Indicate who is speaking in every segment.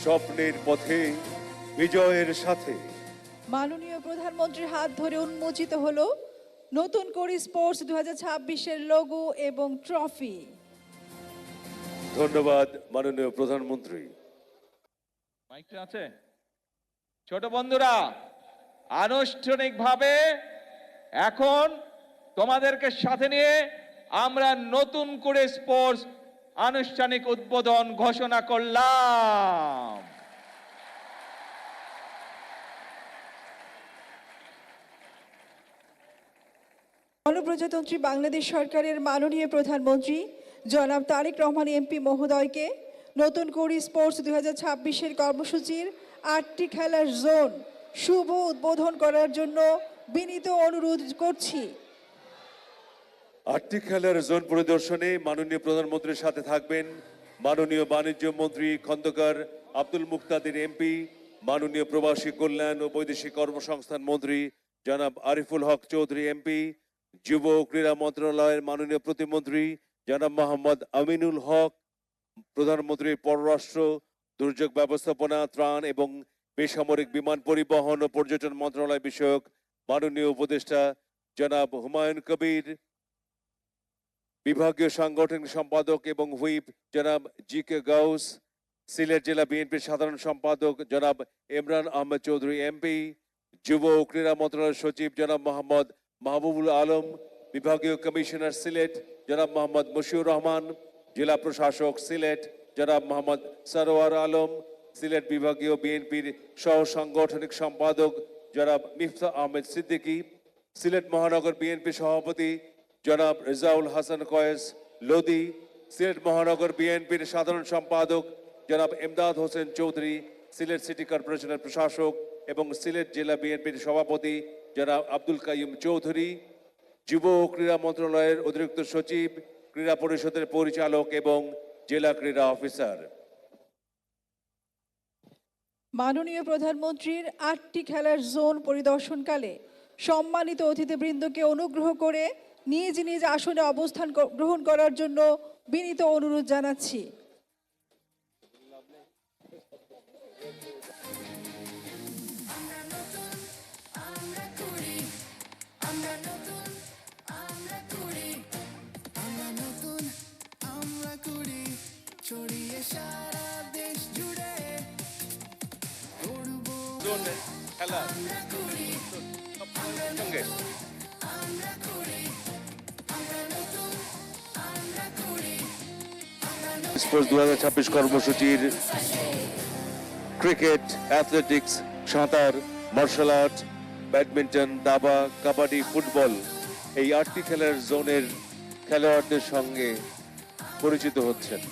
Speaker 1: স্বপ্নের পথে বিজয়ের সাথে।
Speaker 2: মাননীয় প্রধানমন্ত্রীর হাত ধরে উন্মোচিত হলো নতুন করে স্পোর্টস 2026-এর লোগো এবং ট্রফি।
Speaker 1: ধন্যবাদ মাননীয় প্রধানমন্ত্রী।
Speaker 3: মাইকটা আছে? ছোট বন্ধুরা, আনুষ্ঠানিকভাবে এখন তোমাদেরকে সাথে নিয়ে আমরা নতুন করে স্পোর্টস আনুষ্ঠানিক উদ্বোধন ঘোষণা করলাম।
Speaker 2: গণপ্রজাতন্ত্রী বাংলাদেশ সরকারের মাননীয় প্রধানমন্ত্রী জনাব তারেক রহমান এমপি মহোদয়কে নতুন করে স্পোর্টস 2026-এর কর্মসূচির 8টি খেলার জোন শুভ উদ্বোধন করার জন্য বিনীত অনুরোধ করছি।
Speaker 1: 8টি খেলার জোন পরিদর্শনে মাননীয় প্রধানমন্ত্রীর সাথে থাকবেন মাননীয় বাণিজ্য মন্ত্রী খন্দকার আব্দুল মুক্তাদির এমপি, মাননীয় প্রবাসী কল্যাণ ও বৈদেশিক কর্মসংস্থান মন্ত্রী জনাব আরিফুল হক চৌধুরী এমপি, যুব ও ক্রীড়া মন্ত্রণালয়ের মাননীয় প্রতিমন্ত্রী জনাব মোহাম্মদ আমিনুল হক, প্রধানমন্ত্রীর পররাষ্ট্র, দুর্যোগ ব্যবস্থাপনা, ত্রাণ এবং বেসামরিক বিমান পরিবহন ও পর্যটন মন্ত্রণালয় বিষয়ক মাননীয় উপদেষ্টা জনাব হুমায়ুন কবির, বিভাগীয় সাংগঠনিক সম্পাদক এবং হুইপ জনাব জি কে গাউস, সিলেট জেলা বিএনপির সাধারণ সম্পাদক জনাব ইমরান আহমেদ চৌধুরী এমপি, যুব ও ক্রীড়া মন্ত্রণালয়ের সচিব জনাব মোহাম্মদ মাহবুবুল আলম, বিভাগীয় কমিশনার সিলেট জনাব মোহাম্মদ মশিউর রহমান, জেলা প্রশাসক সিলেট জনাব মোহাম্মদ সরোয়ার আলম, সিলেট বিভাগীয় বিএনপির সহ সাংগঠনিক সম্পাদক জনাব মিফতা আহমেদ সিদ্দিকী, সিলেট মহানগর বিএনপি সভাপতি জনাব রেজাউল হাসান কয়েস লোদি, সিলেট মহানগর বিএনপির সাধারণ সম্পাদক জনাব ইমদাদ হোসেন চৌধুরী, সিলেট সিটি কর্পোরেশনের প্রশাসক এবং সিলেট জেলা বিএনপির সভাপতি জনাব আব্দুল কাইয়ুম চৌধুরী, যুব ও ক্রীড়া মন্ত্রণালয়ের অতিরিক্ত সচিব, ক্রীড়া পরিষদের পরিচালক এবং জেলা ক্রীড়া অফিসার।
Speaker 2: মাননীয় প্রধানমন্ত্রীর 8টি খেলার জোন পরিদর্শনকালে সম্মানিত অতিথিবৃন্দকে অনুগ্রহ করে নিজ নিজ আসনে অবস্থান গ্রহণ করার জন্য বিনীত অনুরোধ জানাচ্ছি।
Speaker 1: স্পোর্টস 2026 কর্মসূচির ক্রিকেট, অ্যাথলেটিক্স, সাঁতার, মার্শাল আর্ট, ব্যাডমিন্টন, দাবা, কাবাডি, ফুটবল এই 8টি খেলার জোনের খেলোয়াড়দের সঙ্গে পরিচিত হচ্ছেন।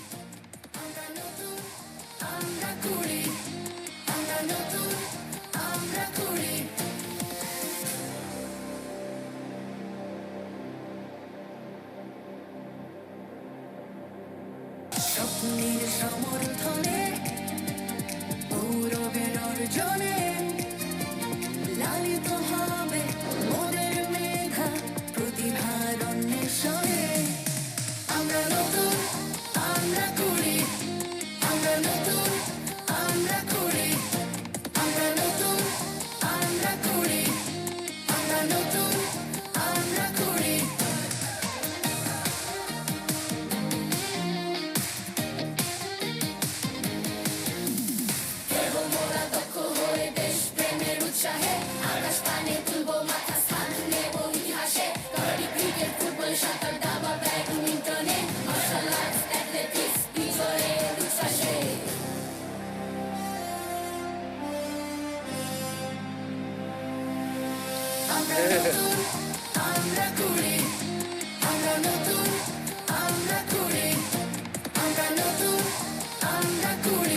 Speaker 4: স্বপ্নের সমর্থনে গৌরবের অর্জনে লালিত হবে মোদের মেধা প্রতিভার অন্বেষণে। আমরা নতুন, আমরা করি, আমরা নতুন, আমরা করি, আমরা নতুন, আমরা করি, আমরা নতুন, আমরা করি।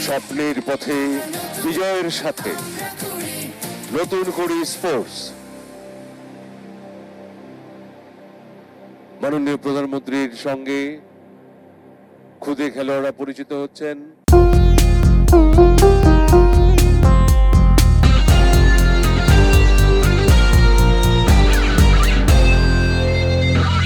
Speaker 1: স্বপ্নের পথে বিজয়ের সাথে নতুন করে স্পোর্টস। মাননীয় প্রধানমন্ত্রীর সঙ্গে খুদে খেলোয়াড়রা পরিচিত হচ্ছেন।